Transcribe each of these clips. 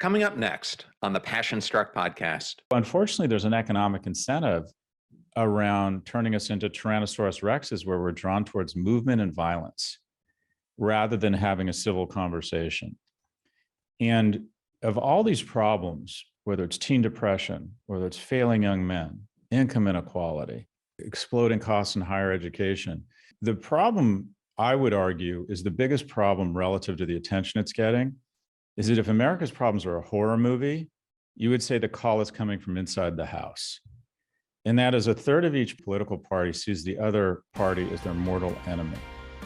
Coming up next on the Passion Struck podcast. Unfortunately, there's an economic incentive around turning us into Tyrannosaurus Rexes where we're drawn towards movement and violence rather than having a civil conversation. And of all these problems, whether it's teen depression, whether it's failing young men, income inequality, exploding costs in higher education, the problem, I would argue, is the biggest problem relative to the attention it's getting is that if America's problems are a horror movie, you would say the call is coming from inside the house. And that is a third of each political party sees the other party as their mortal enemy.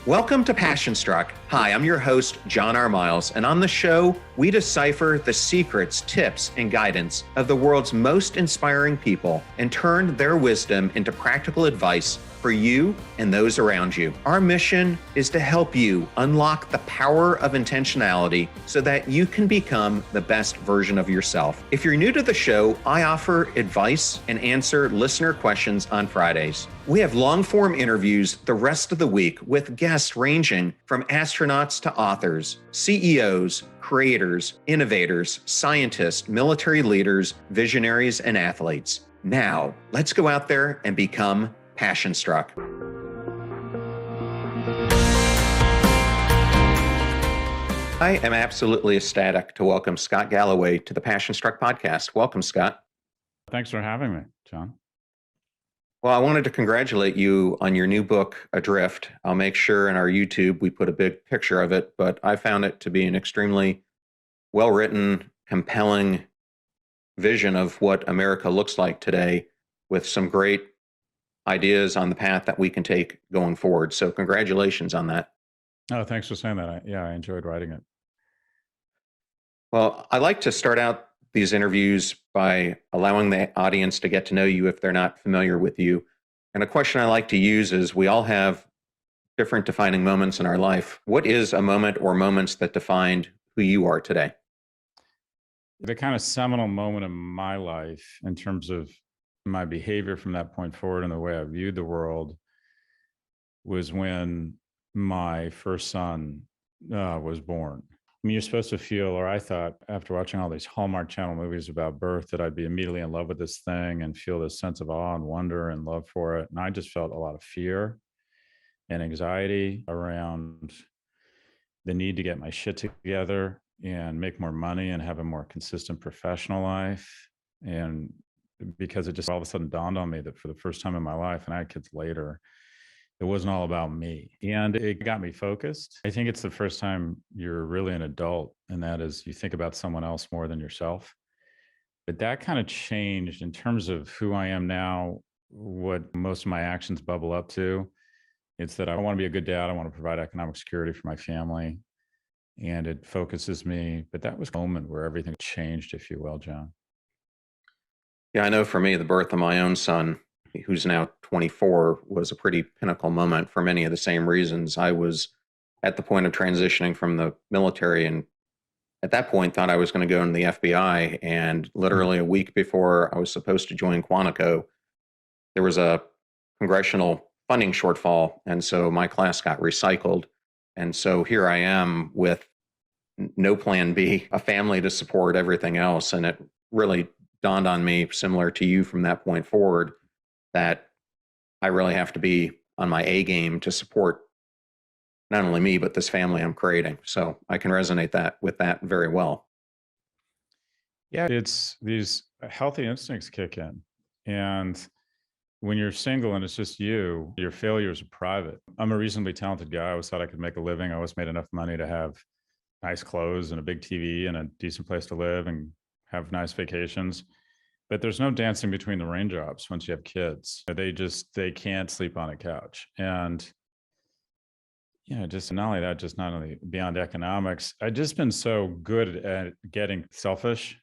Welcome to Passion Struck. Hi, I'm your host, John R. Miles, and on the show, we decipher the secrets, tips, and guidance of the world's most inspiring people and turn their wisdom into practical advice for you and those around you. Our mission is to help you unlock the power of intentionality so that you can become the best version of yourself. If you're new to the show, I offer advice and answer listener questions on Fridays. We have long-form interviews the rest of the week with guests ranging from astronauts to authors, CEOs, creators, innovators, scientists, military leaders, visionaries, and athletes. Now, let's go out there and become Passion Struck. I am absolutely ecstatic to welcome Scott Galloway to the Passion Struck podcast. Welcome, Scott. Thanks for having me, John. Well, I wanted to congratulate you on your new book, Adrift. I'll make sure in our YouTube we put a big picture of it, but I found it to be an extremely well-written, compelling vision of what America looks like today with some great ideas on the path that we can take going forward. So congratulations on that. Oh, thanks for saying that. I enjoyed writing it. Well, I like to start out these interviews by allowing the audience to get to know you if they're not familiar with you. And a question I like to use is, we all have different defining moments in our life. What is a moment or moments that defined who you are today? The kind of seminal moment in my life in terms of my behavior from that point forward and the way I viewed the world was when my first son was born. I mean, you're supposed to feel, or I thought after watching all these Hallmark Channel movies about birth, that I'd be immediately in love with this thing and feel this sense of awe and wonder and love for it. And I just felt a lot of fear and anxiety around the need to get my shit together and make more money and have a more consistent professional life. And because it just all of a sudden dawned on me that for the first time in my life, and I had kids later, it wasn't all about me. And it got me focused. I think it's the first time you're really an adult, and that is you think about someone else more than yourself. But that kind of changed in terms of who I am now, what most of my actions bubble up to. It's that I want to be a good dad. I want to provide economic security for my family. And it focuses me. But that was a moment where everything changed, if you will, John. Yeah, I know for me, the birth of my own son, who's now 24, was a pretty pinnacle moment for many of the same reasons. I was at the point of transitioning from the military, and at that point thought I was going to go into the FBI. And literally a week before I was supposed to join Quantico, there was a congressional funding shortfall. And so my class got recycled. And so here I am with no plan B, a family to support, everything else. And it really dawned on me, similar to you from that point forward, that I really have to be on my A game to support not only me, but this family I'm creating. So I can resonate with that very well. Yeah, it's these healthy instincts kick in. And when you're single and it's just you, your failures are private. I'm a reasonably talented guy. I always thought I could make a living. I always made enough money to have nice clothes and a big TV and a decent place to live and have nice vacations. But there's no dancing between the raindrops once you have kids. They can't sleep on a couch. And just not only that, just not only beyond economics, I've just been so good at getting selfish.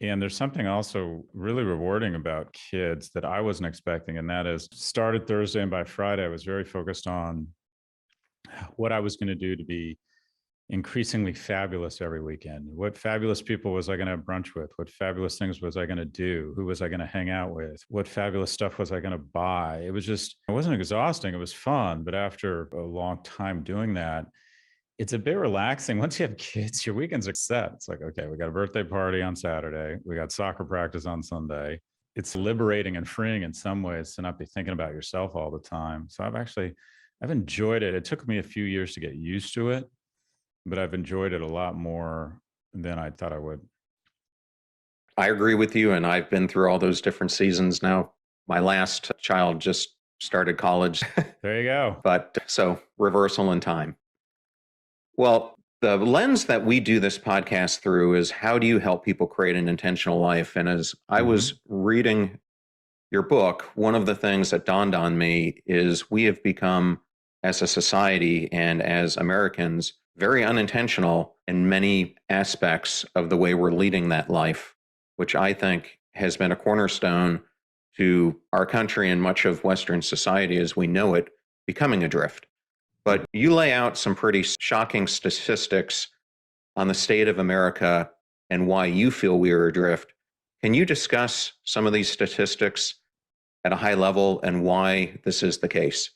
And there's something also really rewarding about kids that I wasn't expecting. And that is, started Thursday, and by Friday, I was very focused on what I was going to do to be increasingly fabulous every weekend. What fabulous people was I going to have brunch with? What fabulous things was I going to do? Who was I going to hang out with? What fabulous stuff was I going to buy? It wasn't exhausting. It was fun. But after a long time doing that, it's a bit relaxing. Once you have kids, your weekends are set. It's like, okay, we got a birthday party on Saturday. We got soccer practice on Sunday. It's liberating and freeing in some ways to not be thinking about yourself all the time. So I've enjoyed it. It took me a few years to get used to it, but I've enjoyed it a lot more than I thought I would. I agree with you, and I've been through all those different seasons now. My last child just started college, There you go. but so reversal in time. Well, the lens that we do this podcast through is how do you help people create an intentional life? And as I was reading your book, one of the things that dawned on me is we have become, as a society and as Americans, very unintentional in many aspects of the way we're leading that life, which I think has been a cornerstone to our country and much of Western society as we know it becoming adrift. But you lay out some pretty shocking statistics on the state of America and why you feel we are adrift. Can you discuss some of these statistics at a high level and why this is the case?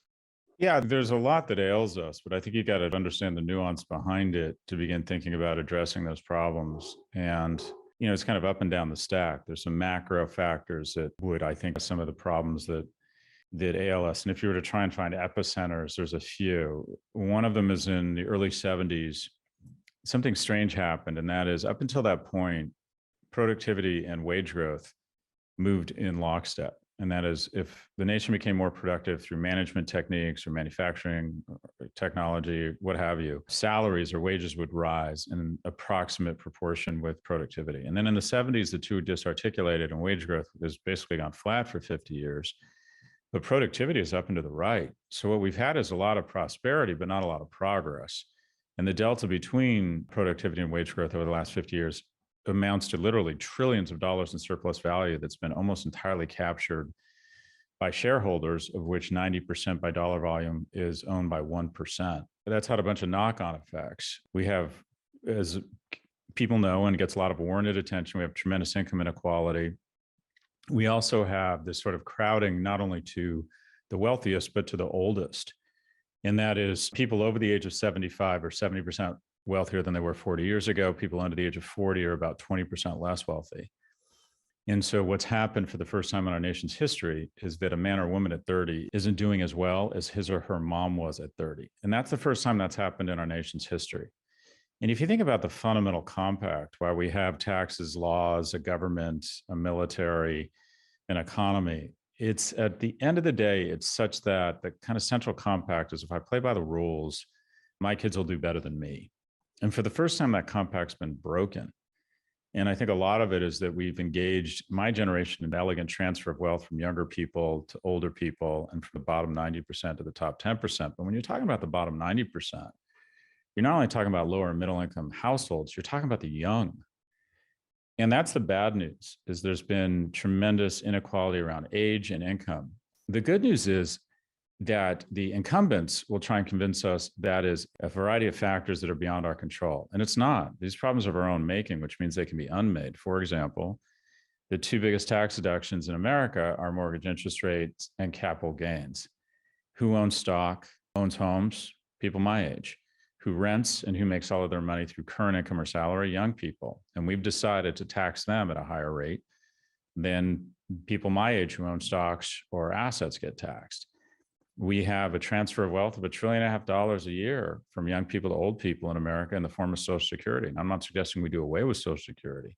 Yeah, there's a lot that ails us, but I think you got to understand the nuance behind it to begin thinking about addressing those problems. And, it's kind of up and down the stack. There's some macro factors that would, I think, some of the problems that ail us. And if you were to try and find epicenters, there's a few. One of them is in the early 70s. Something strange happened, and that is up until that point, productivity and wage growth moved in lockstep. And that is, if the nation became more productive through management techniques or manufacturing or technology, what have you, salaries or wages would rise in an approximate proportion with productivity. And then in the 70s, the two disarticulated and wage growth has basically gone flat for 50 years. But productivity is up and to the right. So what we've had is a lot of prosperity, but not a lot of progress. And the delta between productivity and wage growth over the last 50 years amounts to literally trillions of dollars in surplus value that's been almost entirely captured by shareholders, of which 90% by dollar volume is owned by 1%. That's had a bunch of knock-on effects. We have, as people know, and gets a lot of warranted attention, we have tremendous income inequality. We also have this sort of crowding not only to the wealthiest, but to the oldest. And that is people over the age of 75 are 70% wealthier than they were 40 years ago. People under the age of 40 are about 20% less wealthy. And so what's happened for the first time in our nation's history is that a man or woman at 30 isn't doing as well as his or her mom was at 30. And that's the first time that's happened in our nation's history. And if you think about the fundamental compact, why we have taxes, laws, a government, a military, an economy, it's at the end of the day, it's such that the kind of central compact is if I play by the rules, my kids will do better than me. And for the first time, that compact's been broken. And I think a lot of it is that we've engaged my generation in elegant transfer of wealth from younger people to older people and from the bottom 90% to the top 10%. But when you're talking about the bottom 90%, you're not only talking about lower and middle income households, you're talking about the young. And that's the bad news, is there's been tremendous inequality around age and income. The good news is that the incumbents will try and convince us that is a variety of factors that are beyond our control. And it's not. These problems are of our own making, which means they can be unmade. For example, the two biggest tax deductions in America are mortgage interest rates and capital gains. Who owns stock, owns homes? People my age. Who rents and who makes all of their money through current income or salary? Young people. And we've decided to tax them at a higher rate than people my age who own stocks or assets get taxed. We have a transfer of wealth of $1.5 trillion a year from young people to old people in America in the form of Social Security. And I'm not suggesting we do away with Social Security,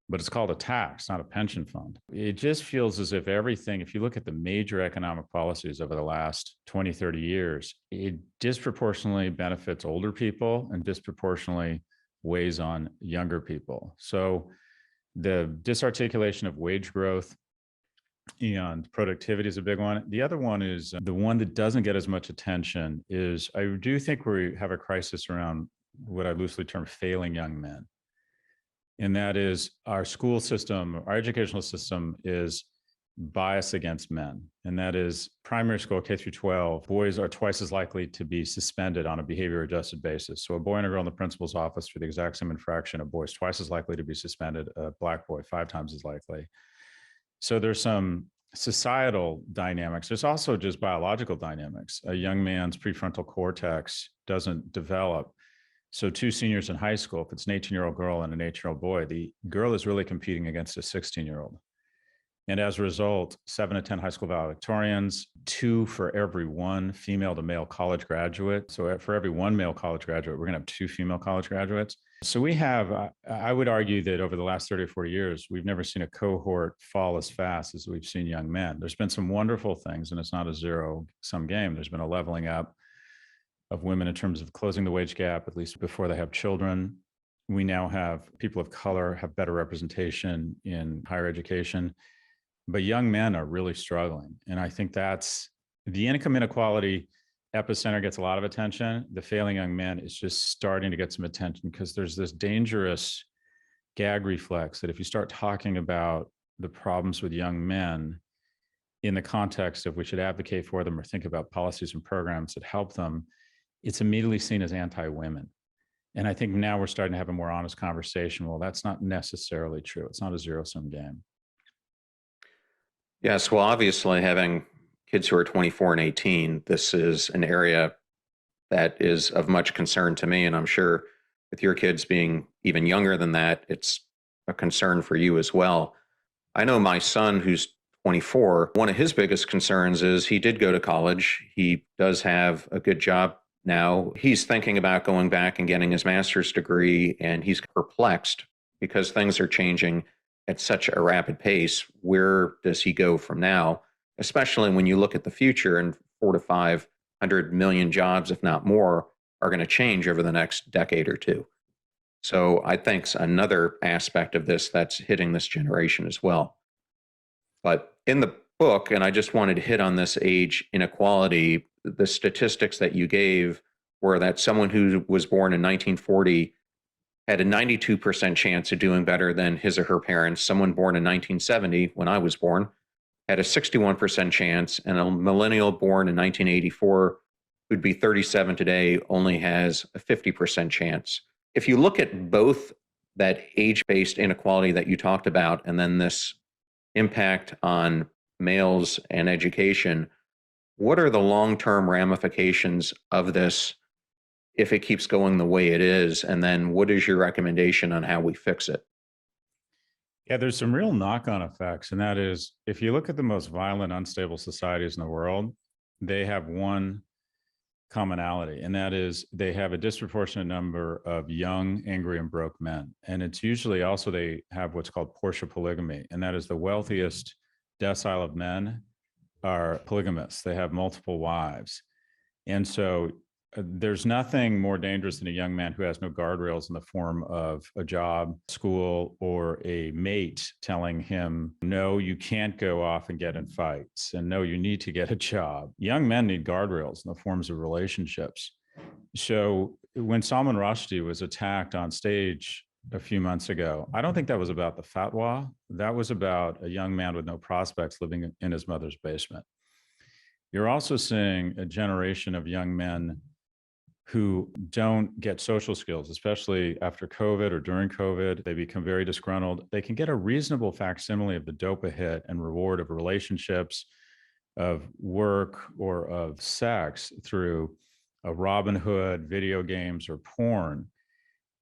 but it's called a tax, not a pension fund. It just feels as if everything, if you look at the major economic policies over the last 20, 30 years, it disproportionately benefits older people and disproportionately weighs on younger people. So the disarticulation of wage growth and productivity is a big one. The other one is the one that doesn't get as much attention is I do think we have a crisis around what I loosely term failing young men. And that is our school system, our educational system is biased against men. And that is primary school, K through 12, boys are twice as likely to be suspended on a behavior adjusted basis. So a boy and a girl in the principal's office for the exact same infraction, a boy is twice as likely to be suspended, a black boy 5 times as likely. So there's some societal dynamics. There's also just biological dynamics. A young man's prefrontal cortex doesn't develop So two seniors in high school, if it's an 18-year-old girl and an 8-year-old boy, the girl is really competing against a 16-year-old. And as a result, 7 to 10 high school valedictorians, 2 for every 1 female to male college graduate. So for every 1 male college graduate, we're going to have 2 female college graduates. So we have, I would argue that over the last 30 or 40 years, we've never seen a cohort fall as fast as we've seen young men. There's been some wonderful things, and it's not a zero-sum game. There's been a leveling up of women in terms of closing the wage gap, at least before they have children. We now have people of color have better representation in higher education. But young men are really struggling. And I think that's the income inequality epicenter gets a lot of attention. The failing young men is just starting to get some attention because there's this dangerous gag reflex that if you start talking about the problems with young men in the context of we should advocate for them or think about policies and programs that help them, it's immediately seen as anti-women. And I think now we're starting to have a more honest conversation. Well, that's not necessarily true. It's not a zero-sum game. Yes, well, obviously, having kids who are 24 and 18, this is an area that is of much concern to me. And I'm sure with your kids being even younger than that, it's a concern for you as well. I know my son, who's 24, one of his biggest concerns is he did go to college. He does have a good job now. He's thinking about going back and getting his master's degree, and he's perplexed because things are changing at such a rapid pace. Where does he go from now? Especially when you look at the future, and 400 to 500 million jobs, if not more, are going to change over the next decade or two. So I think another aspect of this that's hitting this generation as well. But in the book, and I just wanted to hit on this age inequality, the statistics that you gave were that someone who was born in 1940 had a 92% chance of doing better than his or her parents. Someone born in 1970, when I was born, had a 61% chance, and a millennial born in 1984, who'd be 37 today, only has a 50% chance. If you look at both that age-based inequality that you talked about, and then this impact on males and education, what are the long-term ramifications of this if it keeps going the way it is? And then what is your recommendation on how we fix it? Yeah, there's some real knock-on effects. And that is, if you look at the most violent, unstable societies in the world, they have one commonality, and that is they have a disproportionate number of young, angry, and broke men. And it's usually also they have what's called Portia polygamy, and that is the wealthiest decile of men are polygamists. They have multiple wives. And so there's nothing more dangerous than a young man who has no guardrails in the form of a job, school, or a mate telling him, no, you can't go off and get in fights, and no, you need to get a job. Young men need guardrails in the forms of relationships. So when Salman Rushdie was attacked on stage a few months ago, I don't think that was about the fatwa. That was about a young man with no prospects living in his mother's basement. You're also seeing a generation of young men who don't get social skills, especially after COVID or during COVID. They become very disgruntled. They can get a reasonable facsimile of the dopa hit and reward of relationships, of work, or of sex through a Robinhood, video games, or porn.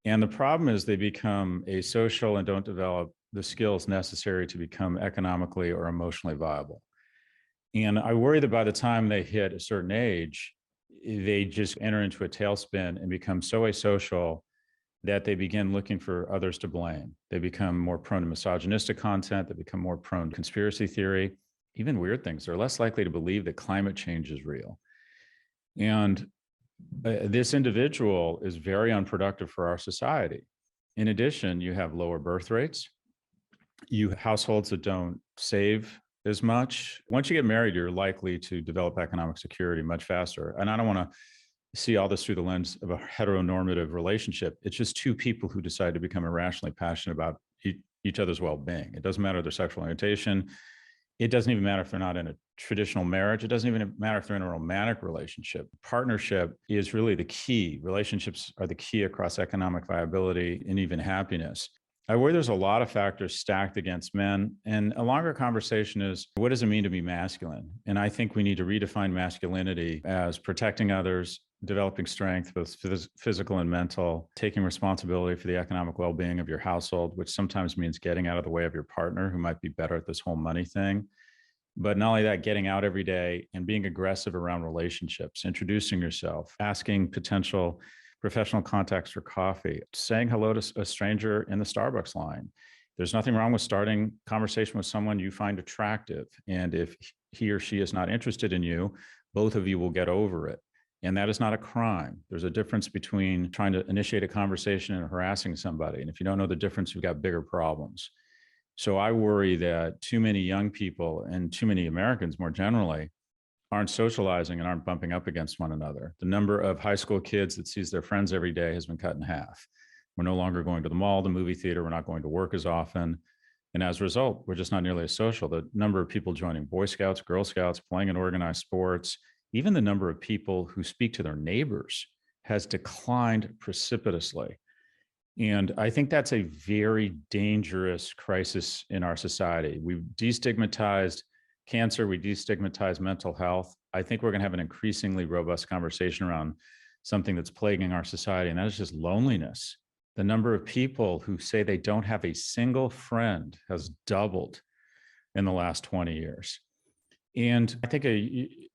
And the problem is they become asocial and don't develop the skills necessary to become economically or emotionally viable. And I worry that by the time they hit a certain age, they just enter into a tailspin and become so asocial that they begin looking for others to blame. They become more prone to misogynistic content. They become more prone to conspiracy theory, even weird things. They're less likely to believe that climate change is real. And this individual is very unproductive for our society. In addition, you have lower birth rates. You have households that don't save as much. Once you get married, you're likely to develop economic security much faster. And I don't want to see all this through the lens of a heteronormative relationship. It's just two people who decide to become irrationally passionate about each other's well-being. It doesn't matter their sexual orientation. It doesn't even matter if they're not in a traditional marriage. It doesn't even matter if they're in a romantic relationship. Partnership is really the key. Relationships are the key across economic viability and even happiness. I worry there's a lot of factors stacked against men. And a longer conversation is, what does it mean to be masculine? And I think we need to redefine masculinity as protecting others, developing strength, both physical and mental, taking responsibility for the economic well-being of your household, which sometimes means getting out of the way of your partner who might be better at this whole money thing. But not only that, getting out every day and being aggressive around relationships, introducing yourself, asking potential professional contacts for coffee, saying hello to a stranger in the Starbucks line. There's nothing wrong with starting conversation with someone you find attractive. And if he or she is not interested in you, both of you will get over it. And that is not a crime. There's a difference between trying to initiate a conversation and harassing somebody. And if you don't know the difference, you've got bigger problems. So I worry that too many young people and too many Americans more generally aren't socializing and aren't bumping up against one another. The number of high school kids that sees their friends every day has been cut in half. We're no longer going to the mall, the movie theater. We're not going to work as often. And as a result, we're just not nearly as social. The number of people joining Boy Scouts, Girl Scouts, playing in organized sports, even the number of people who speak to their neighbors has declined precipitously. And I think that's a very dangerous crisis in our society. We've destigmatized cancer, we destigmatize mental health. I think we're going to have an increasingly robust conversation around something that's plaguing our society, and that is just loneliness. The number of people who say they don't have a single friend has doubled in the last 20 years. And I think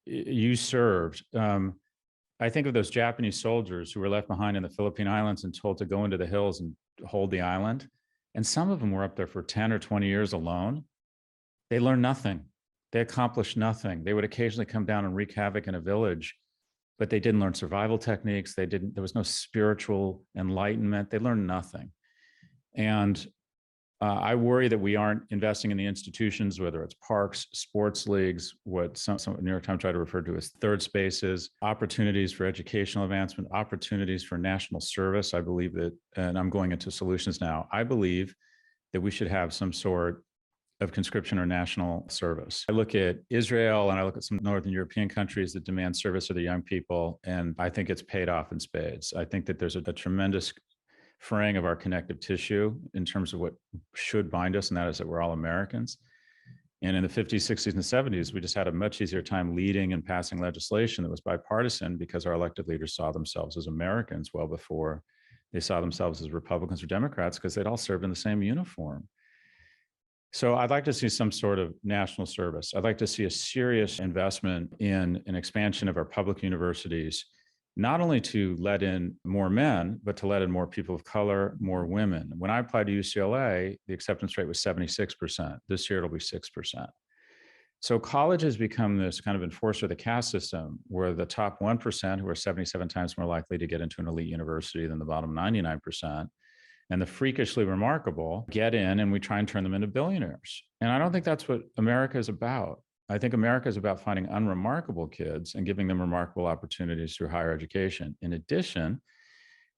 you served. I think of those Japanese soldiers who were left behind in the Philippine Islands and told to go into the hills and hold the island. And some of them were up there for 10 or 20 years alone. They learned nothing. They accomplished nothing. They would occasionally come down and wreak havoc in a village, but they didn't learn survival techniques. There was no spiritual enlightenment. They learned nothing. And I worry that we aren't investing in the institutions, whether it's parks, sports leagues, what some New York Times try to refer to as third spaces, opportunities for educational advancement, opportunities for national service. I believe that, and I'm going into solutions now, I believe that we should have some sort of conscription or national service. I look at Israel and I look at some Northern European countries that demand service of the young people, and I think it's paid off in spades. I think that there's a tremendous fraying of our connective tissue in terms of what should bind us, and that is that we're all Americans. And in the 50s, 60s, and 70s, we just had a much easier time leading and passing legislation that was bipartisan because our elected leaders saw themselves as Americans well before they saw themselves as Republicans or Democrats, because they'd all served in the same uniform. So I'd like to see some sort of national service. I'd like to see a serious investment in an expansion of our public universities, not only to let in more men, but to let in more people of color, more women. When I applied to UCLA, the acceptance rate was 76%. This year, it'll be 6%. So college has become this kind of enforcer of the caste system, where the top 1%, who are 77 times more likely to get into an elite university than the bottom 99%, and the freakishly remarkable get in, and we try and turn them into billionaires. And I don't think that's what America is about. I think America is about finding unremarkable kids and giving them remarkable opportunities through higher education. In addition,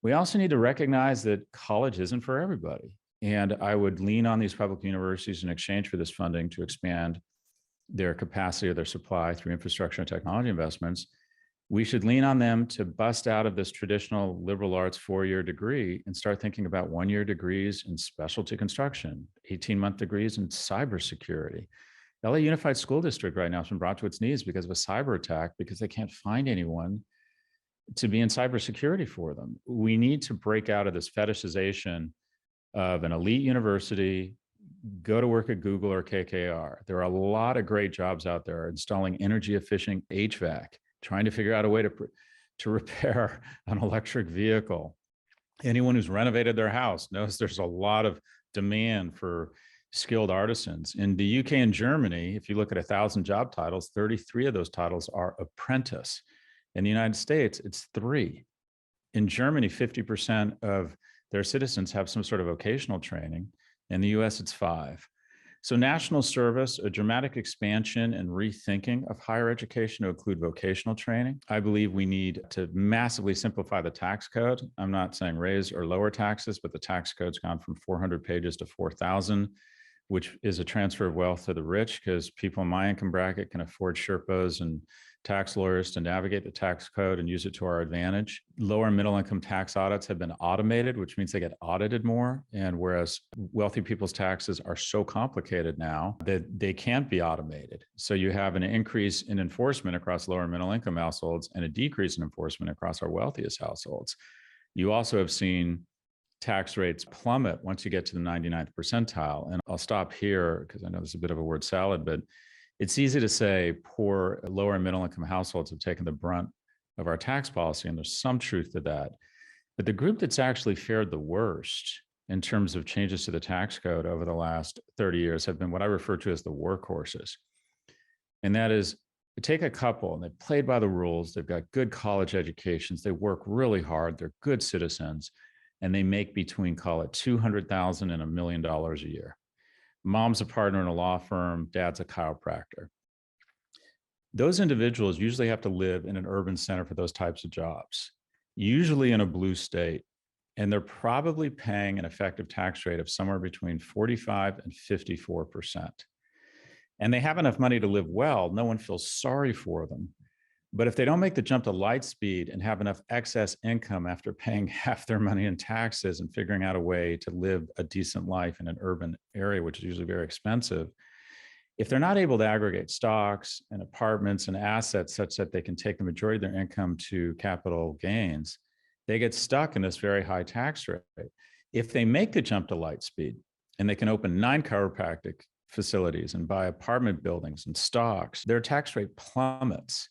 we also need to recognize that college isn't for everybody. And I would lean on these public universities in exchange for this funding to expand their capacity or their supply through infrastructure and technology investments. We should lean on them to bust out of this traditional liberal arts 4-year degree and start thinking about 1-year degrees in specialty construction, 18-month degrees in cybersecurity. LA Unified School District right now has been brought to its knees because of a cyber attack, because they can't find anyone to be in cybersecurity for them. We need to break out of this fetishization of an elite university, go to work at Google or KKR. There are a lot of great jobs out there installing energy efficient HVAC, trying to figure out a way to repair an electric vehicle. Anyone who's renovated their house knows there's a lot of demand for skilled artisans. In the UK and Germany, if you look at 1,000 job titles, 33 of those titles are apprentice. In the United States, it's 3. In Germany, 50% of their citizens have some sort of vocational training. In the US, it's 5. So national service, a dramatic expansion and rethinking of higher education to include vocational training. I believe we need to massively simplify the tax code. I'm not saying raise or lower taxes, but the tax code's gone from 400 pages to 4,000. which is a transfer of wealth to the rich because people in my income bracket can afford Sherpas and tax lawyers to navigate the tax code and use it to our advantage. Lower and middle income tax audits have been automated, which means they get audited more. And whereas wealthy people's taxes are so complicated now that they can't be automated. So you have an increase in enforcement across lower and middle income households and a decrease in enforcement across our wealthiest households. You also have seen tax rates plummet once you get to the 99th percentile. And I'll stop here because I know this is a bit of a word salad, but it's easy to say poor, lower and middle income households have taken the brunt of our tax policy, and there's some truth to that. But the group that's actually fared the worst in terms of changes to the tax code over the last 30 years have been what I refer to as the workhorses. And that is, take a couple and they've played by the rules, they've got good college educations, they work really hard, they're good citizens, and they make between, call it $200,000 and $1 million a year. Mom's a partner in a law firm, dad's a chiropractor. Those individuals usually have to live in an urban center for those types of jobs, usually in a blue state, and they're probably paying an effective tax rate of somewhere between 45 and 54%. And they have enough money to live well. No one feels sorry for them. But if they don't make the jump to light speed and have enough excess income after paying half their money in taxes and figuring out a way to live a decent life in an urban area, which is usually very expensive, if they're not able to aggregate stocks and apartments and assets such that they can take the majority of their income to capital gains, they get stuck in this very high tax rate. If they make the jump to light speed and they can open 9 chiropractic facilities and buy apartment buildings and stocks, their tax rate plummets.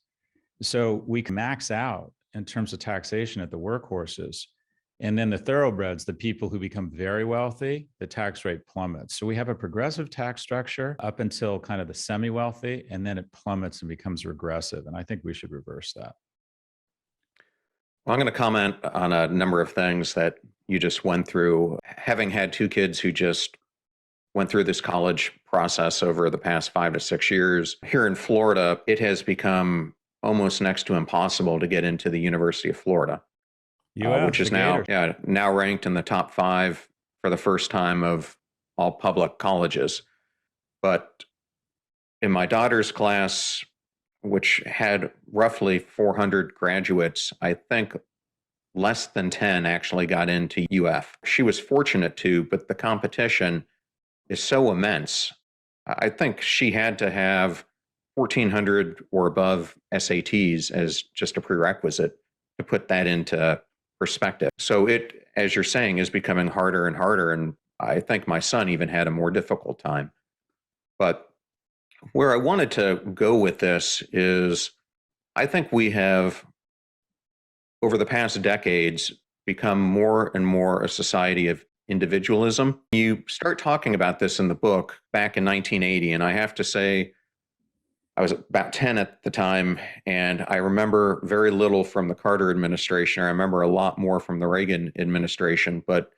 So we can max out in terms of taxation at the workhorses. And then the thoroughbreds, the people who become very wealthy, the tax rate plummets. So we have a progressive tax structure up until kind of the semi-wealthy, and then it plummets and becomes regressive. And I think we should reverse that. Well, I'm going to comment on a number of things that you just went through. Having had 2 kids who just went through this college process over the past 5 to 6 years, here in Florida, it has become almost next to impossible to get into the University of Florida, which is now ranked in the top 5 for the first time of all public colleges. But in my daughter's class, which had roughly 400 graduates, I think less than 10 actually got into UF. She was fortunate to, but the competition is so immense. I think she had to have 1,400 or above SATs as just a prerequisite to put that into perspective. So it, as you're saying, is becoming harder and harder. And I think my son even had a more difficult time. But where I wanted to go with this is I think we have, over the past decades, become more and more a society of individualism. You start talking about this in the book back in 1980, and I have to say, I was about 10 at the time, and I remember very little from the Carter administration. I remember a lot more from the Reagan administration, but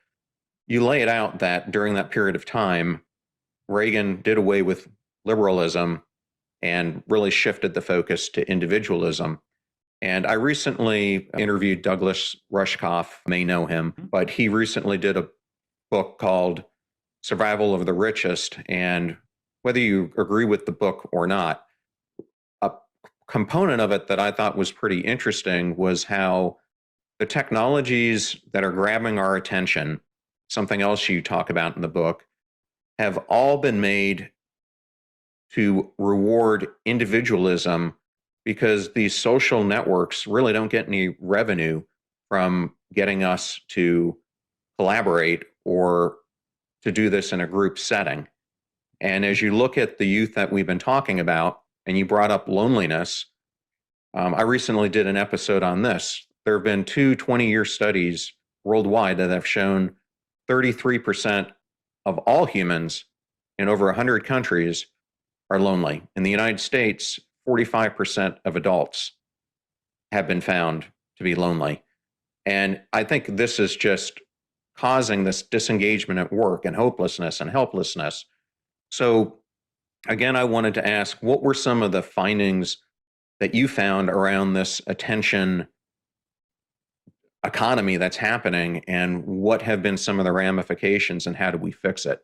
you lay it out that during that period of time, Reagan did away with liberalism and really shifted the focus to individualism. And I recently interviewed Douglas Rushkoff, may know him, but he recently did a book called Survival of the Richest. And whether you agree with the book or not, a component of it that I thought was pretty interesting was how the technologies that are grabbing our attention, something else you talk about in the book, have all been made to reward individualism because these social networks really don't get any revenue from getting us to collaborate or to do this in a group setting. And as you look at the youth that we've been talking about, and you brought up loneliness, I recently did an episode on this. There have been 2 20-year studies worldwide that have shown 33% of all humans in over 100 countries are lonely. In the United States, 45% of adults have been found to be lonely. And I think this is just causing this disengagement at work and hopelessness and helplessness. So again, I wanted to ask, what were some of the findings that you found around this attention economy that's happening, and what have been some of the ramifications, and how do we fix it?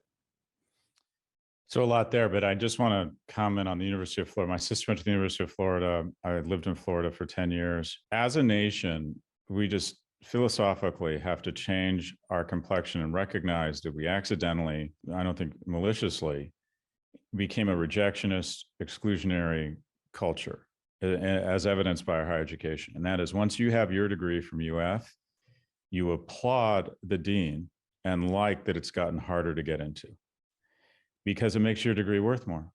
So a lot there, but I just want to comment on the University of Florida. My sister went to the University of Florida. I lived in Florida for 10 years. As a nation, we just philosophically have to change our complexion and recognize that we accidentally, I don't think maliciously, became a rejectionist, exclusionary culture, as evidenced by our higher education. And that is, once you have your degree from UF, you applaud the dean and like that it's gotten harder to get into, because it makes your degree worth more.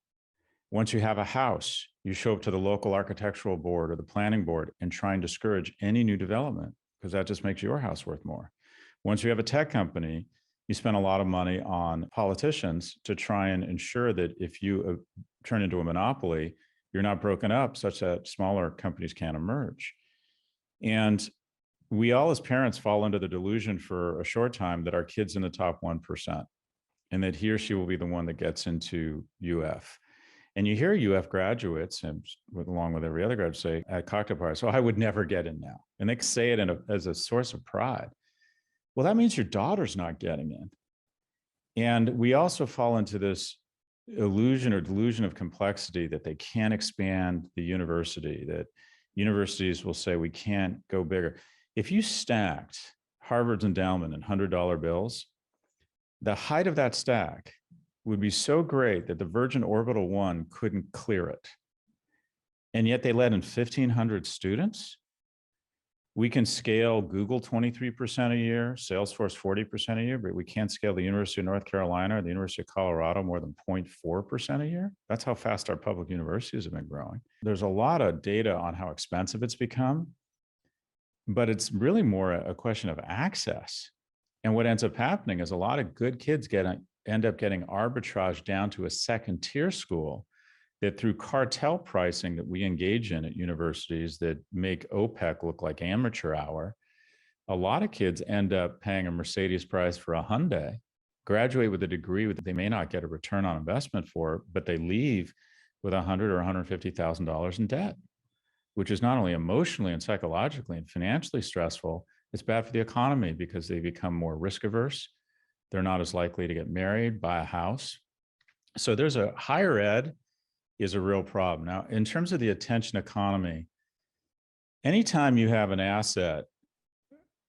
Once you have a house, you show up to the local architectural board or the planning board and try and discourage any new development, because that just makes your house worth more. Once you have a tech company, you spend a lot of money on politicians to try and ensure that if you turn into a monopoly, you're not broken up such that smaller companies can't emerge. And we all as parents fall into the delusion for a short time that our kid's in the top 1% and that he or she will be the one that gets into UF. And you hear UF graduates, and along with every other graduate, say at cocktail parties, "So I would never get in now." And they say it as a source of pride. Well, that means your daughter's not getting in. And we also fall into this illusion or delusion of complexity that they can't expand the university, that universities will say we can't go bigger. If you stacked Harvard's endowment in $100 bills, the height of that stack would be so great that the Virgin Orbital 1 couldn't clear it. And yet they let in 1,500 students. We can scale Google 23% a year, Salesforce 40% a year, but we can't scale the University of North Carolina or the University of Colorado more than 0.4% a year. That's how fast our public universities have been growing. There's a lot of data on how expensive it's become, but it's really more a question of access. And what ends up happening is a lot of good kids end up getting arbitraged down to a second tier school that, through cartel pricing that we engage in at universities that make OPEC look like amateur hour, a lot of kids end up paying a Mercedes price for a Hyundai, graduate with a degree that they may not get a return on investment for, but they leave with $100,000 or $150,000 in debt, which is not only emotionally and psychologically and financially stressful, it's bad for the economy because they become more risk averse. They're not as likely to get married, buy a house. So there's a higher ed is a real problem. Now, in terms of the attention economy, anytime you have an asset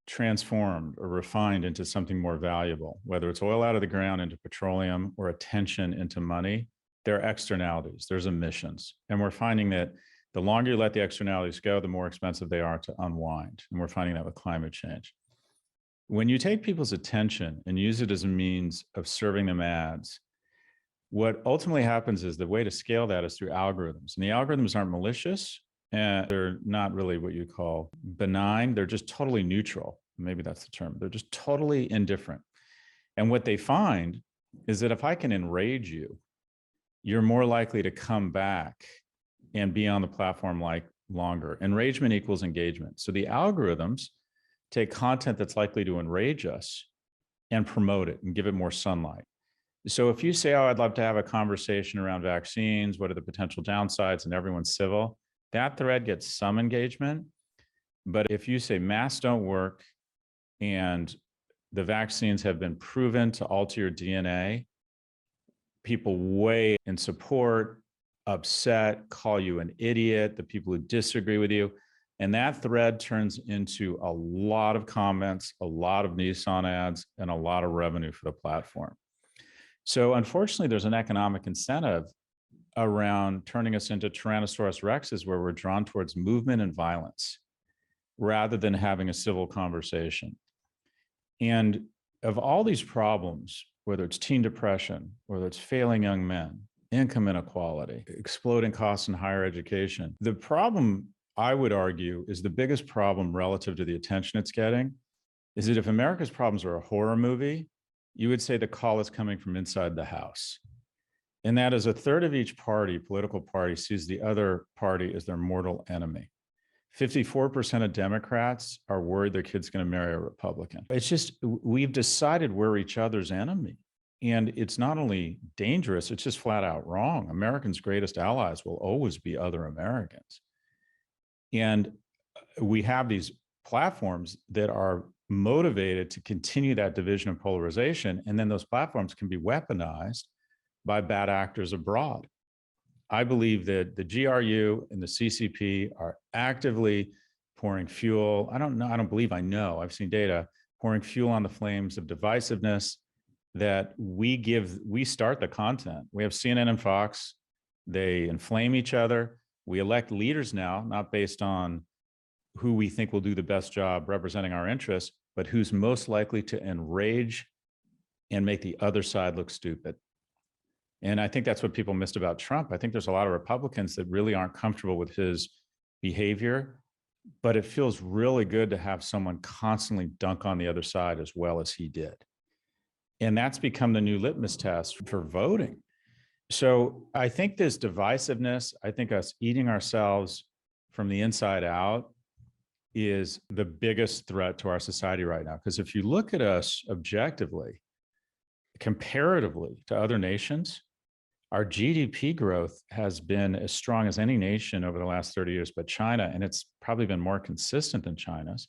transformed or refined into something more valuable, whether it's oil out of the ground into petroleum or attention into money, there are externalities, there's emissions. And we're finding that the longer you let the externalities go, the more expensive they are to unwind. And we're finding that with climate change. When you take people's attention and use it as a means of serving them ads, what ultimately happens is the way to scale that is through algorithms. And the algorithms aren't malicious, and they're not really what you call benign. They're just totally neutral. Maybe that's the term. They're just totally indifferent. And what they find is that if I can enrage you, you're more likely to come back and be on the platform longer. Enragement equals engagement. So the algorithms take content that's likely to enrage us and promote it and give it more sunlight. So if you say, "Oh, I'd love to have a conversation around vaccines, what are the potential downsides," and everyone's civil, that thread gets some engagement. But if you say masks don't work and the vaccines have been proven to alter your DNA, people weigh in support, upset, call you an idiot, the people who disagree with you. And that thread turns into a lot of comments, a lot of Nissan ads, and a lot of revenue for the platform. So unfortunately, there's an economic incentive around turning us into Tyrannosaurus Rexes, where we're drawn towards movement and violence rather than having a civil conversation. And of all these problems, whether it's teen depression, whether it's failing young men, income inequality, exploding costs in higher education, the problem, I would argue, is the biggest problem relative to the attention it's getting, is that if America's problems are a horror movie, you would say the call is coming from inside the house. And that is, a third of each political party, sees the other party as their mortal enemy. 54% of Democrats are worried their kid's going to marry a Republican. It's just, we've decided we're each other's enemy. And it's not only dangerous, it's just flat out wrong. Americans' greatest allies will always be other Americans. And we have these platforms that are motivated to continue that division and polarization. And then those platforms can be weaponized by bad actors abroad. I believe that the GRU and the CCP are actively pouring fuel. I know, I've seen data, pouring fuel on the flames of divisiveness that we start the content. We have CNN and Fox, they inflame each other. We elect leaders now, not based on who we think will do the best job representing our interests, but who's most likely to enrage and make the other side look stupid. And I think that's what people missed about Trump. I think there's a lot of Republicans that really aren't comfortable with his behavior, but it feels really good to have someone constantly dunk on the other side as well as he did. And that's become the new litmus test for voting. So I think this divisiveness, I think us eating ourselves from the inside out is the biggest threat to our society right now. Because if you look at us objectively, comparatively to other nations, our GDP growth has been as strong as any nation over the last 30 years, but China, and it's probably been more consistent than China's.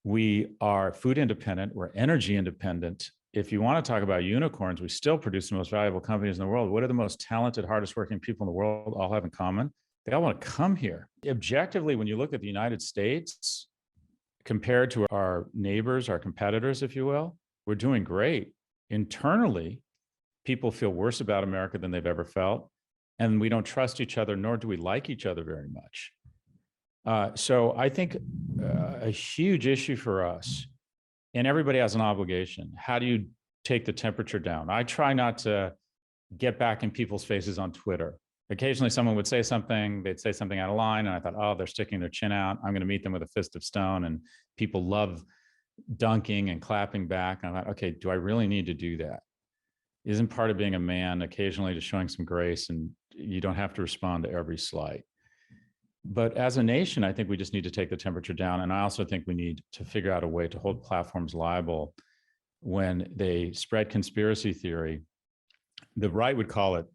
We are food independent, we're energy independent. If you want to talk about unicorns, we still produce the most valuable companies in the world. What do the most talented, hardest working people in the world all have in common? They all want to come here. Objectively, when you look at the United States, compared to our neighbors, our competitors, if you will, we're doing great. Internally, people feel worse about America than they've ever felt. And we don't trust each other, nor do we like each other very much. So I think a huge issue for us, and everybody has an obligation. How do you take the temperature down? I try not to get back in people's faces on Twitter. Occasionally someone would say something, they'd say something out of line, and I thought, oh, they're sticking their chin out. I'm going to meet them with a fist of stone. And people love dunking and clapping back. And I thought, okay, do I really need to do that? Isn't part of being a man occasionally just showing some grace, and you don't have to respond to every slight. But as a nation, I think we just need to take the temperature down. And I also think we need to figure out a way to hold platforms liable when they spread conspiracy theory. The right would call it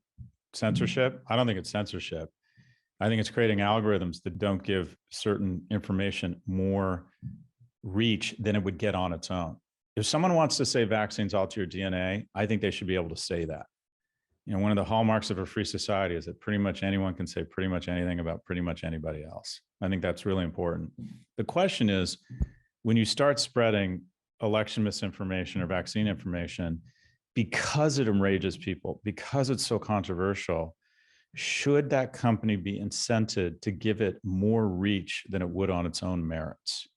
censorship. I don't think it's censorship. I think it's creating algorithms that don't give certain information more reach than it would get on its own. If someone wants to say vaccines alter your DNA, I think they should be able to say that. You know, one of the hallmarks of a free society is that pretty much anyone can say pretty much anything about pretty much anybody else. I think that's really important. The question is, when you start spreading election misinformation or vaccine information, because it enrages people, because it's so controversial, should that company be incented to give it more reach than it would on its own merits?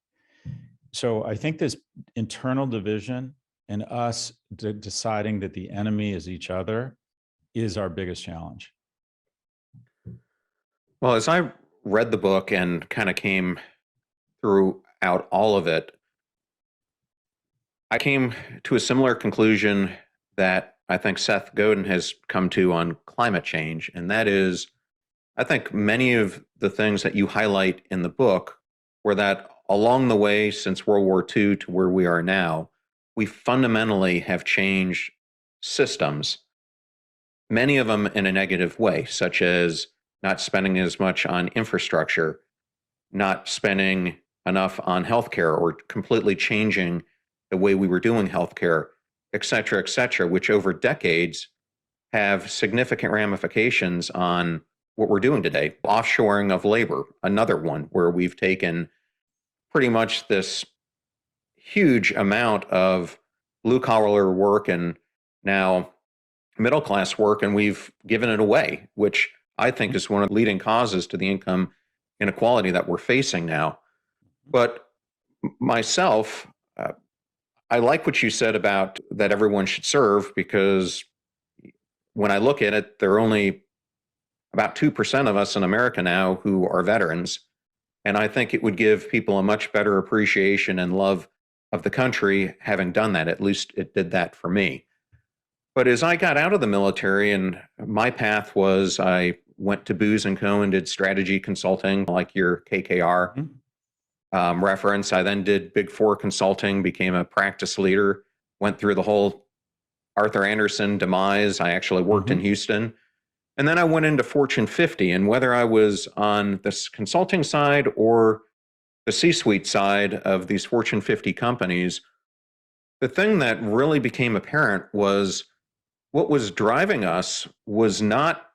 So I think this internal division and us deciding that the enemy is each other is our biggest challenge. Well, as I read the book and kind of came throughout all of it, I came to a similar conclusion that I think Seth Godin has come to on climate change. And that is, I think many of the things that you highlight in the book were that along the way since World War II to where we are now, we fundamentally have changed systems, many of them in a negative way, such as not spending as much on infrastructure, not spending enough on healthcare, or completely changing the way we were doing healthcare, et cetera, which over decades have significant ramifications on what we're doing today. Offshoring of labor, another one where we've taken pretty much this huge amount of blue collar work and now middle class work, and we've given it away, which I think is one of the leading causes to the income inequality that we're facing now. But myself, I like what you said about that everyone should serve, because when I look at it, there are only about 2% of us in America now who are veterans. And I think it would give people a much better appreciation and love of the country having done that. At least it did that for me. But as I got out of the military, and my path was I went to Booz & Co. and did strategy consulting, like your KKR reference. I then did Big Four consulting, became a practice leader, went through the whole Arthur Andersen demise. I actually worked in Houston. And then I went into Fortune 50. And whether I was on this consulting side or the C-suite side of these Fortune 50 companies, the thing that really became apparent was what was driving us was not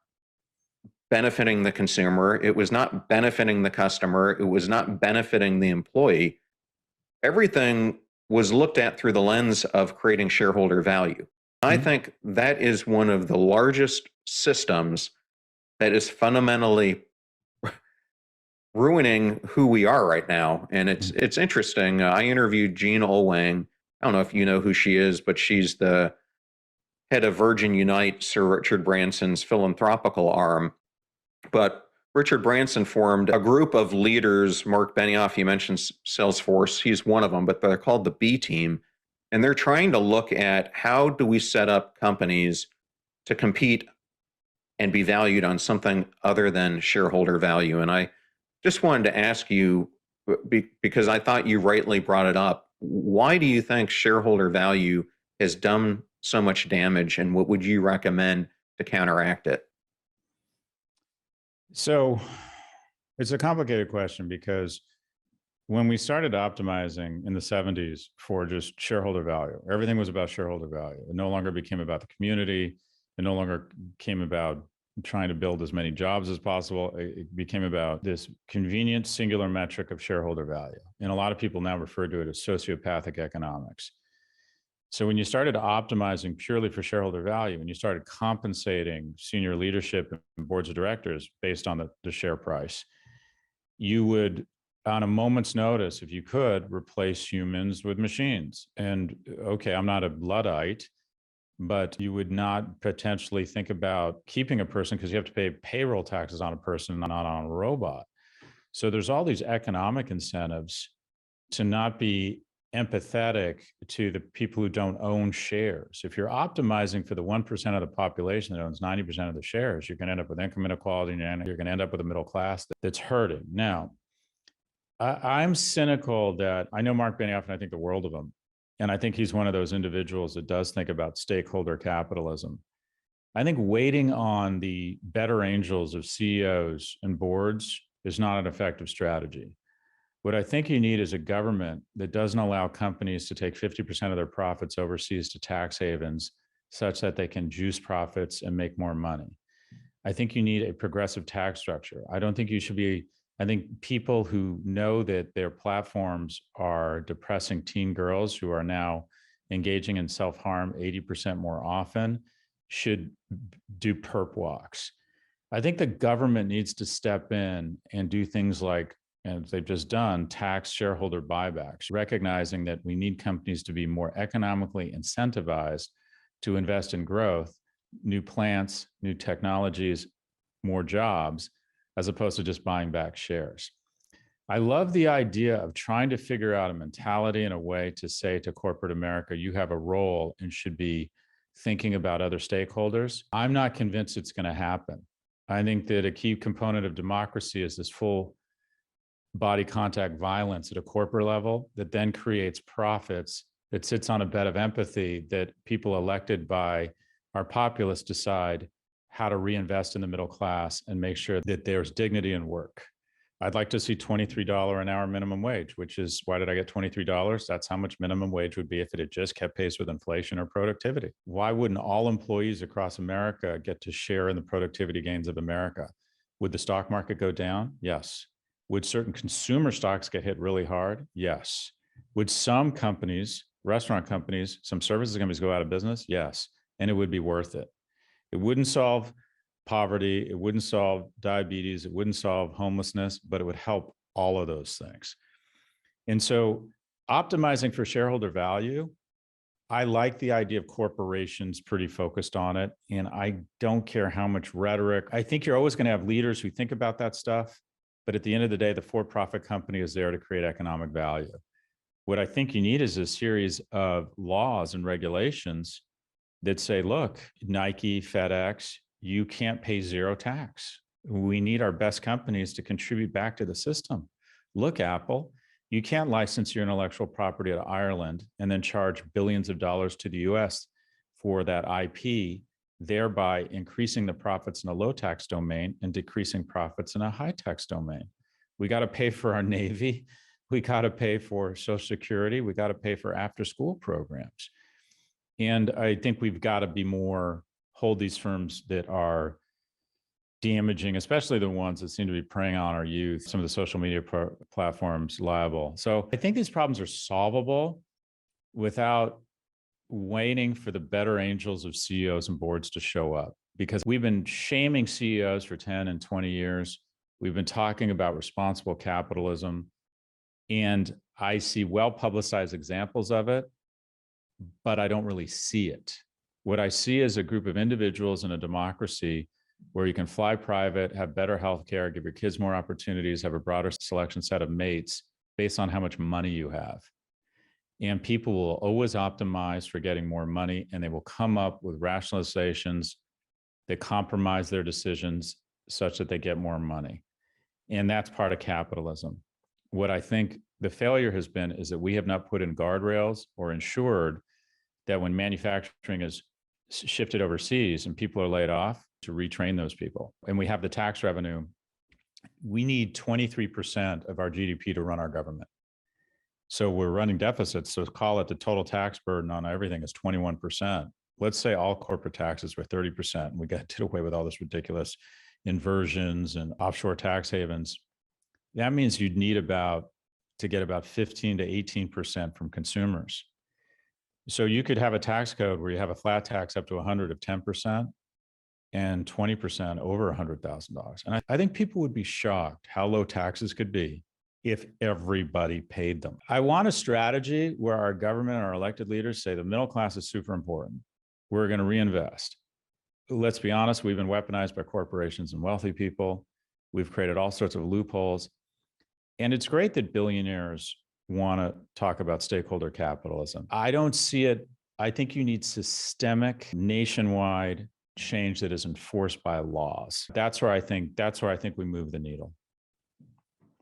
benefiting the consumer. It was not benefiting the customer. It was not benefiting the employee. Everything was looked at through the lens of creating shareholder value. I think that is one of the largest systems that is fundamentally ruining who we are right now. And it's interesting. I interviewed Jean Olwang. I don't know if you know who she is, but she's the head of Virgin Unite, Sir Richard Branson's philanthropical arm. But Richard Branson formed a group of leaders. Mark Benioff, you mentioned Salesforce. He's one of them, but they're called the B team. And they're trying to look at how do we set up companies to compete and be valued on something other than shareholder value. And I just wanted to ask you, because I thought you rightly brought it up, why do you think shareholder value has done so much damage, and what would you recommend to counteract it? So it's a complicated question because when we started optimizing in the 70s for just shareholder value, everything was about shareholder value. It no longer became about the community. It no longer came about trying to build as many jobs as possible. It became about this convenient singular metric of shareholder value. And a lot of people now refer to it as sociopathic economics. So when you started optimizing purely for shareholder value, and you started compensating senior leadership and boards of directors based on the share price, you would, on a moment's notice, if you could, replace humans with machines. And okay, I'm not a Luddite, but you would not potentially think about keeping a person because you have to pay payroll taxes on a person, not on a robot. So there's all these economic incentives to not be empathetic to the people who don't own shares. If you're optimizing for the 1% of the population that owns 90% of the shares, you're going to end up with income inequality, and you're going to end up with a middle class that's hurting. Now, I'm cynical that I know Mark Benioff and I think the world of him. And I think he's one of those individuals that does think about stakeholder capitalism. I think waiting on the better angels of CEOs and boards is not an effective strategy. What I think you need is a government that doesn't allow companies to take 50% of their profits overseas to tax havens such that they can juice profits and make more money. I think you need a progressive tax structure. I don't think you should be, I think people who know that their platforms are depressing teen girls who are now engaging in self-harm 80% more often should do perp walks. I think the government needs to step in and do things like, and they've just done, tax shareholder buybacks, recognizing that we need companies to be more economically incentivized to invest in growth, new plants, new technologies, more jobs, as opposed to just buying back shares. I love the idea of trying to figure out a mentality and a way to say to corporate America, you have a role and should be thinking about other stakeholders. I'm not convinced it's going to happen. I think that a key component of democracy is this full body contact violence at a corporate level that then creates profits that sits on a bed of empathy that people elected by our populace decide how to reinvest in the middle class and make sure that there's dignity in work. I'd like to see $23 an hour minimum wage, which is, why did I get $23? That's how much minimum wage would be if it had just kept pace with inflation or productivity. Why wouldn't all employees across America get to share in the productivity gains of America? Would the stock market go down? Yes. Would certain consumer stocks get hit really hard? Yes. Would some companies, restaurant companies, some services companies go out of business? Yes. And it would be worth it. It wouldn't solve poverty. It wouldn't solve diabetes. It wouldn't solve homelessness, but it would help all of those things. And so optimizing for shareholder value, I like the idea of corporations pretty focused on it. And I don't care how much rhetoric. I think you're always going to have leaders who think about that stuff. But at the end of the day, the for-profit company is there to create economic value. What I think you need is a series of laws and regulations that say, look, Nike, FedEx, you can't pay zero tax. We need our best companies to contribute back to the system. Look, Apple, you can't license your intellectual property out of Ireland and then charge billions of dollars to the US for that IP, thereby increasing the profits in a low tax domain and decreasing profits in a high tax domain. We got to pay for our Navy. We got to pay for Social Security. We got to pay for after school programs. And I think we've got to be more, hold these firms that are damaging, especially the ones that seem to be preying on our youth, some of the social media platforms liable. So I think these problems are solvable without waiting for the better angels of CEOs and boards to show up, because we've been shaming CEOs for 10 and 20 years. We've been talking about responsible capitalism, and I see well-publicized examples of it, but I don't really see it. What I see is a group of individuals in a democracy where you can fly private, have better healthcare, give your kids more opportunities, have a broader selection set of mates based on how much money you have. And people will always optimize for getting more money, and they will come up with rationalizations that compromise their decisions such that they get more money. And that's part of capitalism. What I think the failure has been is that we have not put in guardrails or ensured that when manufacturing is shifted overseas and people are laid off, to retrain those people. And we have the tax revenue. We need 23% of our GDP to run our government. So we're running deficits. So call it the total tax burden on everything is 21%. Let's say all corporate taxes were 30%. And we did away with all this ridiculous inversions and offshore tax havens. That means you'd need to get about 15 to 18% from consumers. So you could have a tax code where you have a flat tax up to 100 of 10% and 20% over $100,000. And I think people would be shocked how low taxes could be if everybody paid them. I want a strategy where our government and our elected leaders say the middle class is super important. We're going to reinvest. Let's be honest, we've been weaponized by corporations and wealthy people. We've created all sorts of loopholes. And it's great that billionaires want to talk about stakeholder capitalism. I don't see it. I think you need systemic, nationwide change that is enforced by laws. That's where I think we move the needle.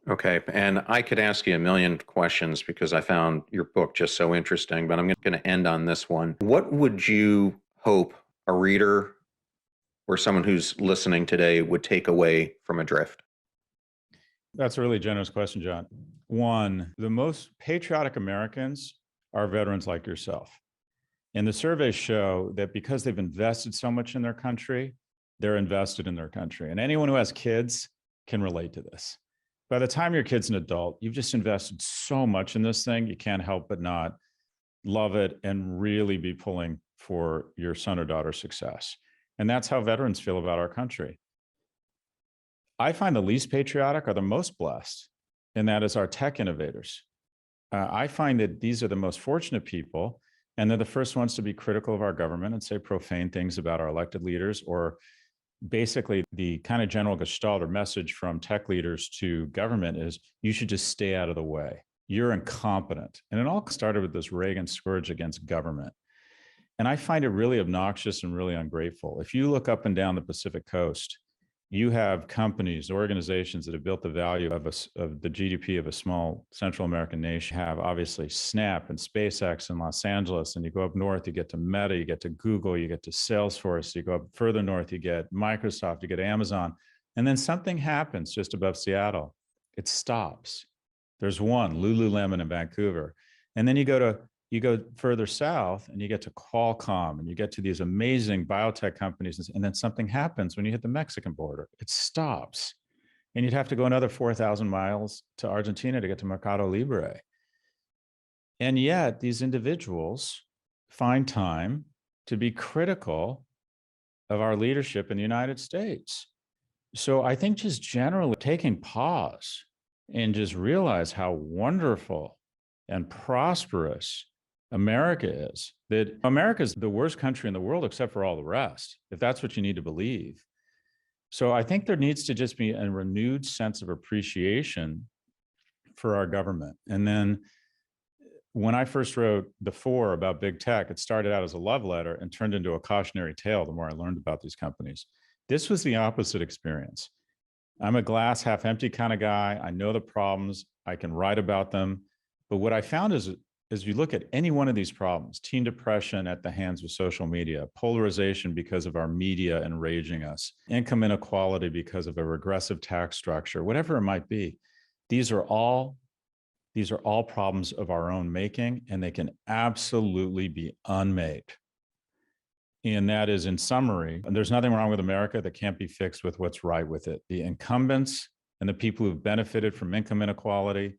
Okay. And I could ask you a million questions because I found your book just so interesting, but I'm going to end on this one. What would you hope a reader or someone who's listening today would take away from Adrift? That's a really generous question, John. One, the most patriotic Americans are veterans like yourself. And the surveys show that because they've invested so much in their country, they're invested in their country. And anyone who has kids can relate to this. By the time your kid's an adult, you've just invested so much in this thing, you can't help but not love it and really be pulling for your son or daughter's success. And that's how veterans feel about our country. I find the least patriotic are the most blessed, and that is our tech innovators. I find that these are the most fortunate people, and they're the first ones to be critical of our government and say profane things about our elected leaders, or basically the kind of general gestalt or message from tech leaders to government is you should just stay out of the way. You're incompetent. And it all started with this Reagan scourge against government. And I find it really obnoxious and really ungrateful. If you look up and down the Pacific coast, you have companies, organizations that have built the value of the GDP of a small Central American nation. Have obviously Snap and SpaceX in Los Angeles, and you go up north, you get to Meta, you get to Google, you get to Salesforce, you go up further north, you get Microsoft, you get Amazon, and then something happens just above Seattle. It stops. There's one, Lululemon in Vancouver, and then you go further south and you get to Qualcomm and you get to these amazing biotech companies. And then something happens when you hit the Mexican border. It stops. And you'd have to go another 4,000 miles to Argentina to get to Mercado Libre. And yet these individuals find time to be critical of our leadership in the United States. So I think just generally taking pause and just realize how wonderful and prosperous America is, that America is the worst country in the world except for all the rest, if that's what you need to believe. So I think there needs to just be a renewed sense of appreciation for our government. And then when I first wrote The Four about big tech, it started out as a love letter and turned into a cautionary tale the more I learned about these companies. This was the opposite experience. I'm a glass half empty kind of guy. I know the problems. I can write about them. But what I found is, as you look at any one of these problems, teen depression at the hands of social media, polarization because of our media enraging us, income inequality because of a regressive tax structure, whatever it might be, these are all problems of our own making, and they can absolutely be unmade. And that is, in summary, and there's nothing wrong with America that can't be fixed with what's right with it. The incumbents and the people who've benefited from income inequality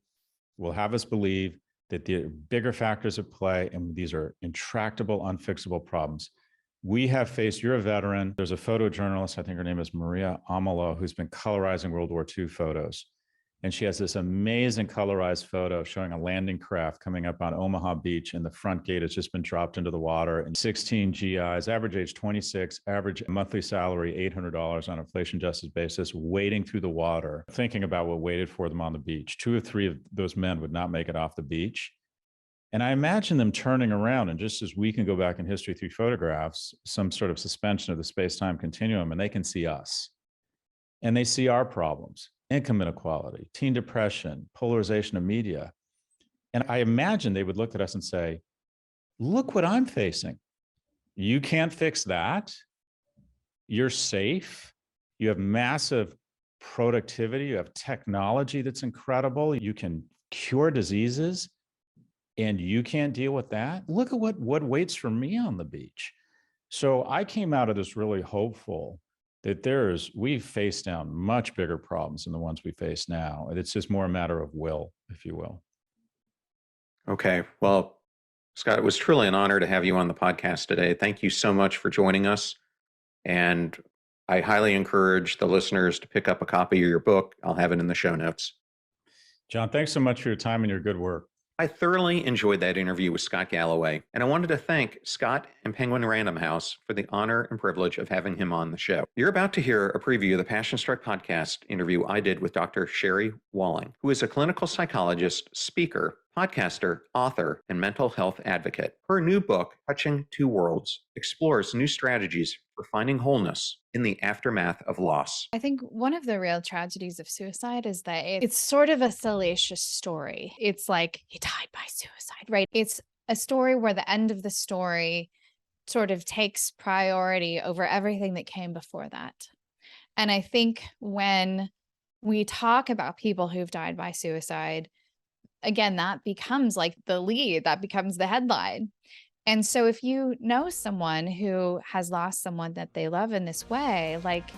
will have us believe that the bigger factors at play, and these are intractable, unfixable problems. We have faced, you're a veteran, there's a photojournalist, I think her name is Maria Amalo, who's been colorizing World War II photos. And she has this amazing colorized photo showing a landing craft coming up on Omaha Beach, and the front gate has just been dropped into the water. And 16 GIs, average age 26, average monthly salary $800 on an inflation-adjusted basis, wading through the water, thinking about what waited for them on the beach. 2 or 3 of those men would not make it off the beach. And I imagine them turning around, and just as we can go back in history through photographs, some sort of suspension of the space-time continuum, and they can see us. And they see our problems. Income inequality, teen depression, polarization of media. And I imagine they would look at us and say, look what I'm facing. You can't fix that. You're safe. You have massive productivity. You have technology that's incredible. You can cure diseases, and you can't deal with that. Look at what waits for me on the beach. So I came out of this really hopeful that we've faced down much bigger problems than the ones we face now. And it's just more a matter of will, if you will. Okay. Well, Scott, it was truly an honor to have you on the podcast today. Thank you so much for joining us. And I highly encourage the listeners to pick up a copy of your book. I'll have it in the show notes. John, thanks so much for your time and your good work. I thoroughly enjoyed that interview with Scott Galloway, and I wanted to thank Scott and Penguin Random House for the honor and privilege of having him on the show. You're about to hear a preview of the Passion Struck podcast interview I did with Dr. Sherry Walling, who is a clinical psychologist, speaker, podcaster, author, and mental health advocate. Her new book, Touching Two Worlds, explores new strategies for finding wholeness in the aftermath of loss. I think one of the real tragedies of suicide is that it's sort of a salacious story. It's like he died by suicide, right? It's a story where the end of the story sort of takes priority over everything that came before that. And I think when we talk about people who've died by suicide, again, that becomes like the lead, that becomes the headline. And so if you know someone who has lost someone that they love in this way, like,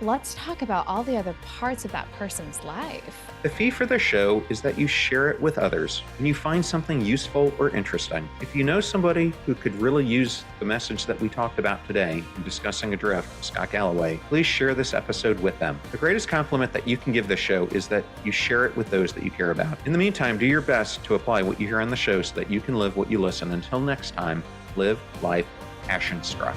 let's talk about all the other parts of that person's life. The fee for the show is that you share it with others and you find something useful or interesting. If you know somebody who could really use the message that we talked about today in discussing Adrift with Scott Galloway, please share this episode with them. The greatest compliment that you can give this show is that you share it with those that you care about. In the meantime, do your best to apply what you hear on the show so that you can live what you listen. Until next time, live life passion struck.